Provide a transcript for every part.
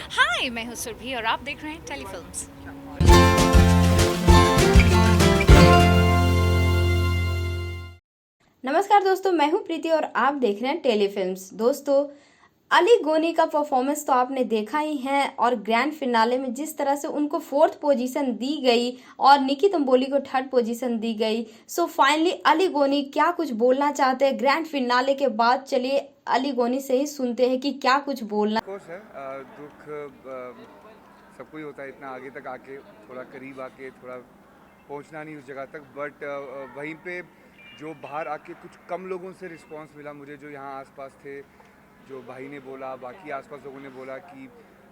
हाय, मैं हूँ सुरभि और आप देख रहे हैं टेलीफिल्म्स। नमस्कार दोस्तों, मैं हूं प्रीति और आप देख रहे हैं टेलीफिल्म्स। दोस्तों, अली गोनी का परफॉर्मेंस तो आपने देखा ही है और ग्रैंड फिनाले में जिस तरह से उनको फोर्थ पोजीशन दी गई और निकी तंबोली को थर्ड पोजीशन दी गई। सो फाइनली अली गोनी क्या कुछ बोलना चाहते हैं ग्रैंड फिनाले के बाद। चलिए अली गोनी से ही सुनते हैं कि क्या कुछ बोलना। कोर्स है दुख सबको ही होता है, इतना आगे तक आके थोड़ा करीब आके थोड़ा पहुंचना नहीं उस जगह तक, बट वहीं पे जो बाहर आके कुछ कम लोगों से रिस्पांस मिला मुझे, जो यहाँ आसपास थे, जो भाई ने बोला, बाकी आसपास लोगों ने बोला कि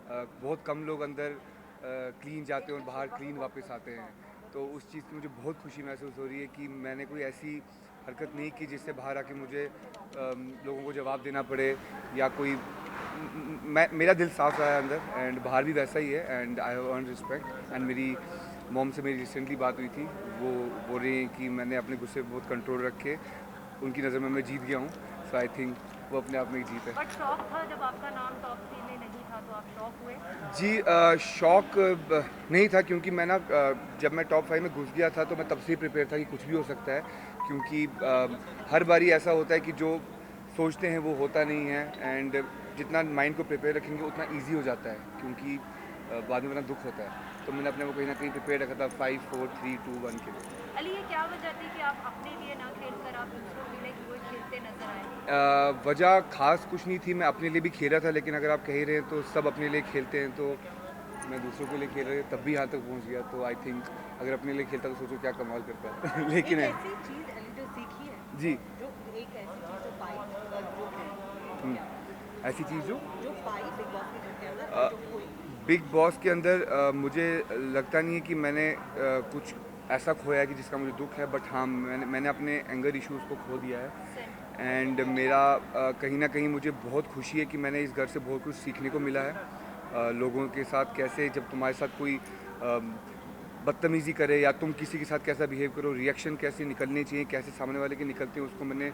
बहुत कम लोग अंदर क्लीन जाते हैं और बाहर क्लीन वापस आते हैं। तो उस चीज़ की मुझे बहुत खुशी महसूस हो रही है कि मैंने कोई ऐसी हरकत नहीं की जिससे बाहर आके मुझे लोगों को जवाब देना पड़े, या कोई मेरा दिल साफ रहा है अंदर, एंड बाहर भी वैसा ही है, and I have earn respect. And मेरी मॉम से मेरी रिसेंटली बात हुई थी, वो बोल रही हैं कि मैंने अपने गुस्से पे बहुत कंट्रोल रख के उनकी नज़र में मैं जीत गया हूँ। सो आई थिंक वो अपने आप में एक जीत है। बट शौक था जब आपका नाम टॉप 3 में नहीं था, तो आप शौक हुए? जी शौक नहीं था, क्योंकि मैं ना जब मैं टॉप 5 में घुस गया था तो मैं तब से ही प्रिपेयर था कि कुछ भी हो सकता है, क्योंकि हर बारी ऐसा होता है कि जो सोचते हैं वो होता नहीं है, एंड जितना माइंड को प्रिपेयर रखेंगे उतना इजी हो जाता है, क्योंकि बाद में वरना दुख होता है। तो मैंने अपने को कहीं ना कहीं प्रिपेयर रखा था 5 4 3 2 1 के लिए। अली, ये क्या वजह थी कि आप अपने लिए ना खेल कर आप दूसरों के लिए वो खेलते नजर आए? वजह खास कुछ नहीं थी, मैं अपने लिए भी खेल रहा था, लेकिन अगर आप कह ही रहे हैं तो सब अपने लिए खेलते हैं, तो मैं दूसरों के लिए खेल रहा तब भी यहाँ तक पहुँच गया। तो आई थिंक अगर अपने लिए खेलता तो सोचो क्या कमाल करता लेकिन एक है ऐसी चीज अली जो सीखी है, जी। जो एक ऐसी चीज जो पाई जो है, ऐसी चीज़ जो जो पाई बिग बॉस के घर के अंदर जो कोई बिग बॉस के अंदर मुझे लगता नहीं है कि मैंने कुछ ऐसा खोया है कि जिसका मुझे दुख है, बट हाँ मैंने अपने एंगर इश्यूज़ को खो दिया है। एंड मेरा कहीं ना कहीं मुझे बहुत खुशी है कि मैंने इस घर से बहुत कुछ सीखने को मिला है। लोगों के साथ कैसे, जब तुम्हारे साथ कोई बदतमीज़ी करे या तुम किसी के साथ कैसा बिहेव करो, रिएक्शन कैसे निकलने चाहिए, कैसे सामने वाले के निकलते हैं, उसको मैंने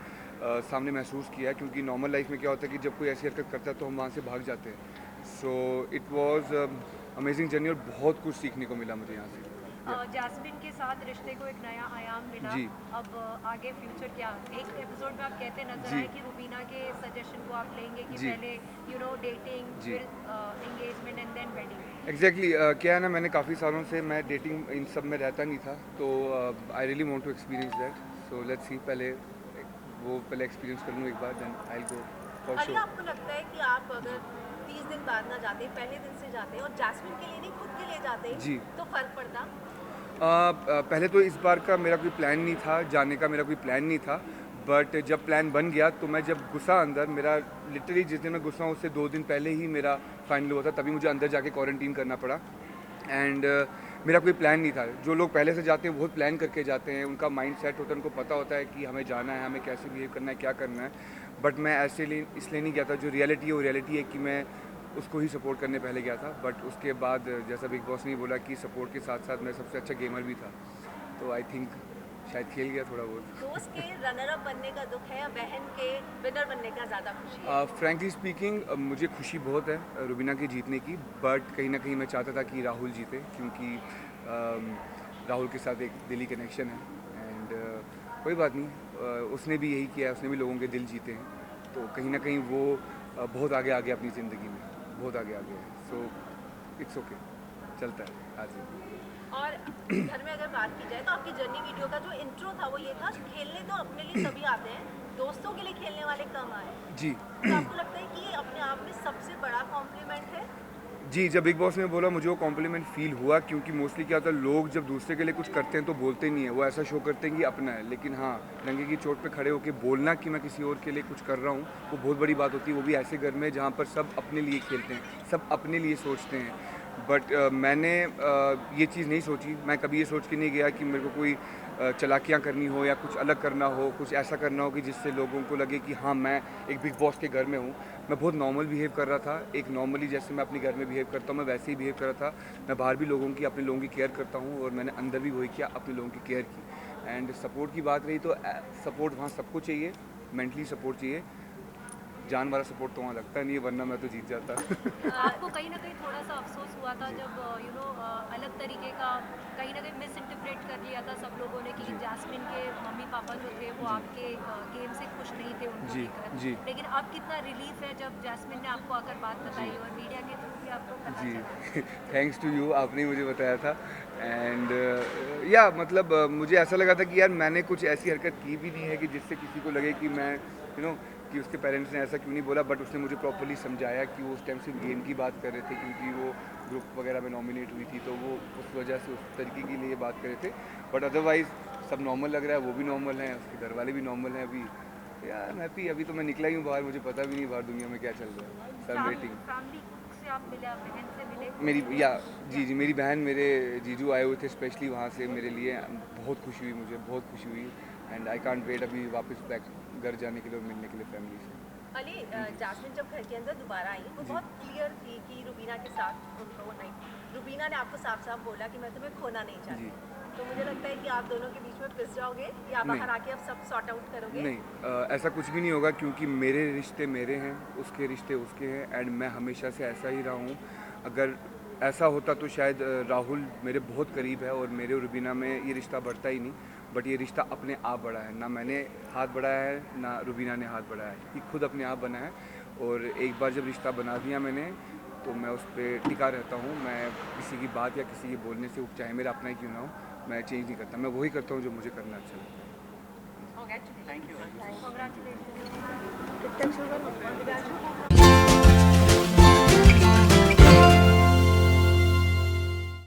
सामने महसूस किया है। क्योंकि नॉर्मल लाइफ में क्या होता है कि जब कोई ऐसी हरकत करता है तो हम वहाँ से भाग जाते हैं। So it was amazing journey और बहुत कुछ सीखने को मिला मुझे यहाँ से। जैस्मिन के साथ रिश्ते को एक नया आयाम मिला। जी। अब आगे फ्यूचर क्या? एक एपिसोड में आप कहते नजर जी। आए कि रुबीना के सजेशन को आप लेंगे कि जी। पहले डेटिंग, जी। फिर engagement and then wedding. Exactly क्या है ना, मैंने काफ़ी सालों से मैं डेटिंग इन सब में रहता नहीं था, तो I really want to experience that. So let's see, पहले एक्सपीरियंस कर लूँ एक बार, then I will go for Ali, sure. आपको लगता है कि आप अगर 30 दिन बाद ना जाते, पहले दिन से जाते और जैस्मिन के लिए नहीं खुद के लिए जाते जी। तो फर्क पड़ता? पहले तो इस बार का मेरा कोई प्लान नहीं था, जाने का मेरा कोई प्लान नहीं था, बट जब प्लान बन गया तो मैं जब घुसा अंदर, मेरा लिटरली जिस दिन मैं घुसा उससे 2 दिन पहले ही मेरा फाइनल हुआ था, तभी मुझे अंदर जाके क्वारंटीन करना पड़ा। एंड मेरा कोई प्लान नहीं था। जो लोग पहले से जाते हैं बहुत प्लान करके जाते हैं, उनका माइंड सेट होता है, उनको पता होता है कि हमें जाना है, हमें कैसे बिहेव करना है, क्या करना है। बट मैं ऐसे इसलिए नहीं गया था। जो रियलिटी है वो रियलिटी है कि मैं उसको ही सपोर्ट करने पहले गया था, बट उसके बाद जैसा बिग बॉस ने बोला कि सपोर्ट के साथ साथ मैं सबसे अच्छा गेमर भी था, तो आई थिंक शायद खेल गया थोड़ा बहुत। दोस्त के रनर अप बनने का दुख है या बहन के विनर बनने का ज़्यादा खुशी है? फ्रैंकली स्पीकिंग मुझे खुशी बहुत है रुबीना के जीतने की, बट कहीं ना कहीं मैं चाहता था कि राहुल जीते, क्योंकि राहुल के साथ एक दिली कनेक्शन है। एंड कोई बात नहीं, उसने भी यही किया है, उसने भी लोगों के दिल जीते हैं, तो कहीं ना कहीं वो बहुत आगे आ गया अपनी ज़िंदगी में, बहुत आगे आ गया है। सो इट्स ओके, चलता है आज। और घर में अगर बात की जाए तो आपकी जर्नी वीडियो का जो इंट्रो था वो ये था, खेलने तो अपने लिए सभी आते हैं, दोस्तों के लिए खेलने वाले कम आए। जी। तो आपको लगता है कि ये अपने आप में सबसे बड़ा कॉम्प्लीमेंट है? जी, जब बिग बॉस ने बोला मुझे वो कॉम्प्लीमेंट फ़ील हुआ, क्योंकि मोस्टली क्या होता है, लोग जब दूसरे के लिए कुछ करते हैं तो बोलते नहीं है, वो ऐसा शो करते हैं कि अपना है। लेकिन हाँ, डंके की चोट पे खड़े होकर बोलना कि मैं किसी और के लिए कुछ कर रहा हूँ, वो बहुत बड़ी बात होती है, वो भी ऐसे घर में जहाँ पर सब अपने लिए खेलते हैं, सब अपने लिए सोचते हैं। बट मैंने ये चीज़ नहीं सोची, मैं कभी ये सोच के नहीं गया कि मेरे को कोई चालाकियाँ करनी हो या कुछ अलग करना हो, कुछ ऐसा करना हो कि जिससे लोगों को लगे कि हाँ मैं एक बिग बॉस के घर में हूँ। मैं बहुत नॉर्मल बिहेव कर रहा था, एक नॉर्मली जैसे मैं अपने घर में बिहेव करता हूँ मैं वैसे ही बिहेव कर रहा था। मैं बाहर भी अपने लोगों की केयर करता हूँ, और मैंने अंदर भी वही किया, अपने लोगों की केयर की। एंड सपोर्ट की बात रही तो सपोर्ट वहाँ सबको चाहिए, मेंटली सपोर्ट चाहिए, जान वाला सपोर्ट तो वहाँ लगता नहीं है, वरना मैं तो जीत जाता। आपको कहीं ना कहीं थोड़ा सा अफसोस हुआ था जब अलग तरीके का कहीं ना कहीं मिस इंटरप्रेट कर लिया था सब लोगों ने कि जैस्मिन के मम्मी पापा जो थे वो आपके गेम से खुश नहीं थे उनको जी, लेकर, जी। लेकिन अब कितना रिलीफ है जब जैस्मिन ने आपको आकर बात बताई और मीडिया के थ्रू भी आपको पता जी चला। थैंक्स टू यू, आपने ही मुझे बताया था। एंड या मतलब मुझे ऐसा लगा था कि यार मैंने कुछ ऐसी हरकत की भी नहीं है कि जिससे किसी को लगे कि मैं कि उसके पेरेंट्स ने ऐसा क्यों नहीं बोला, बट उसने मुझे प्रॉपर्ली समझाया कि वो उस टाइम सिर्फ गेम की बात कर रहे थे, क्योंकि वो ग्रुप वगैरह में नॉमिनेट हुई थी, तो वो उस वजह से उस तरीके के लिए बात कर रहे थे। बट अदरवाइज़ सब नॉर्मल लग रहा है, वो भी नॉर्मल हैं, उसके घर वाले भी नॉर्मल हैं अभी। यार मैं हैप्पी, अभी तो मैं निकला ही हूँ बाहर, मुझे पता भी नहीं बाहर दुनिया में क्या चल रहा है। सर वेटिंग फैमिली से आप मिले, बहन से मिले? मेरी जी मेरी बहन, मेरे जीजू आए हुए थे स्पेशली वहाँ से मेरे लिए, बहुत खुशी हुई, मुझे बहुत खुशी हुई। एंड आई कांट वेट अभी वापस बैक घर जाने के लिए और मिलने के लिए फैमिली से। अली, जैस्मिन जब घर के अंदर दोबारा आई वो बहुत क्लियर थी कि रुबीना के साथ उनको वो नहीं, रुबीना ने आपको साफ साफ बोला कि मैं तुम्हें खोना नहीं चाहती। तो मुझे लगता है कि आप दोनों के बीच में पिस जाओगे या बाहर आके अब सब सॉर्ट आउट करोगे? नहीं, ऐसा कुछ भी नहीं होगा, क्योंकि मेरे रिश्ते मेरे हैं, उसके रिश्ते उसके हैं, एंड मैं हमेशा से ऐसा ही रहा हूँ। अगर ऐसा होता तो शायद राहुल मेरे बहुत करीब है और मेरे और रुबीना में ये रिश्ता बढ़ता ही नहीं, बट ये रिश्ता अपने आप बढ़ा है। ना मैंने हाथ बढ़ाया है, ना रुबीना ने हाथ बढ़ाया है, ये खुद अपने आप बना है। और एक बार जब रिश्ता बना दिया मैंने, तो मैं उस पर टिका रहता हूँ। मैं किसी की बात या किसी के बोलने से, चाहे मेरा अपना ही क्यों ना हो, मैं चेंज नहीं करता। मैं वही करता हूँ जो मुझे करना अच्छा लगता है। Congratulations.